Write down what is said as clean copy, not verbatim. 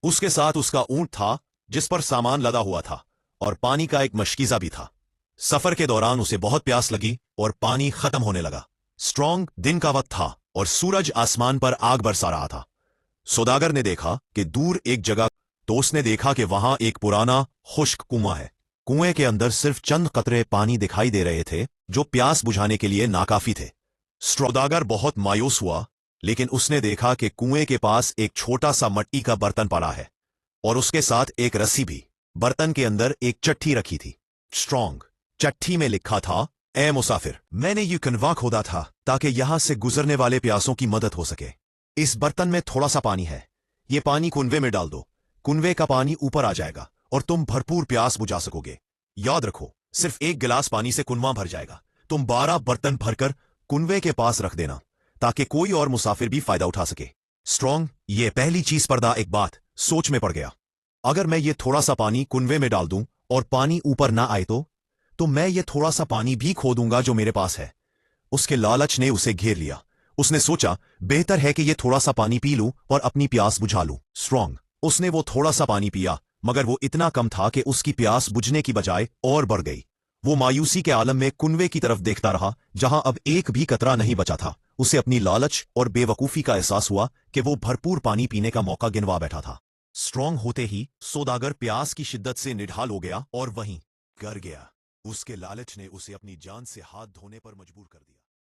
उसके साथ उसका ऊंट था जिस पर सामान लदा हुआ था और पानी का एक मशकीजा भी था। सफर के दौरान उसे बहुत प्यास लगी और पानी खत्म होने लगा। स्ट्रॉन्ग दिन का वक्त था और सूरज आसमान पर आग बरसा रहा था। सौदागर ने देखा कि दूर एक जगह, तो उसने देखा कि वहां एक पुराना खुश्क कुआं है। कुएं के अंदर सिर्फ चंद कतरे पानी दिखाई दे रहे थे जो प्यास बुझाने के लिए नाकाफी थे। सौदागर बहुत मायूस हुआ, लेकिन उसने देखा कि कुएं के पास एक छोटा सा मिट्टी का बर्तन पड़ा है और उसके साथ एक रस्सी भी। बर्तन के अंदर एक चिट्ठी रखी थी। स्ट्रॉन्ग चिट्ठी में लिखा था, ए मुसाफिर, मैंने ये कनवा खोदा था ताकि यहां से गुजरने वाले प्यासों की मदद हो सके। इस बर्तन में थोड़ा सा पानी है, ये पानी कुनवे में डाल दो। कुनवे का पानी ऊपर आ जाएगा और तुम भरपूर प्यास बुझा सकोगे। याद रखो, सिर्फ एक गिलास पानी से कुनवा भर जाएगा। तुम 12 बर्तन भरकर कुनवे के पास रख देना ताकि कोई और मुसाफिर भी फायदा उठा सके। स्ट्रॉन्ग ये पहली चीज पर्दा एक बात सोच में पड़ गया। अगर मैं ये थोड़ा सा पानी कुनवे में डाल दूं और पानी ऊपर ना आए तो मैं ये थोड़ा सा पानी भी खो दूंगा जो मेरे पास है। उसके लालच ने उसे घेर लिया। उसने सोचा, बेहतर है कि ये थोड़ा सा पानी पी लूं और अपनी प्यास बुझा लूं। स्ट्रॉन्ग उसने वो थोड़ा सा पानी पिया, मगर वो इतना कम था कि उसकी प्यास बुझने की बजाय और बढ़ गई। वो मायूसी के आलम में कुनवे की तरफ देखता रहा जहां अब एक भी कतरा नहीं बचा था। उसे अपनी लालच और बेवकूफी का एहसास हुआ कि वो भरपूर पानी पीने का मौका गिनवा बैठा था। स्ट्रॉन्ग होते ही सौदागर प्यास की शिद्दत से निढाल हो गया और वहीं गर गया। उसके लालच ने उसे अपनी जान से हाथ धोने पर मजबूर कर दिया।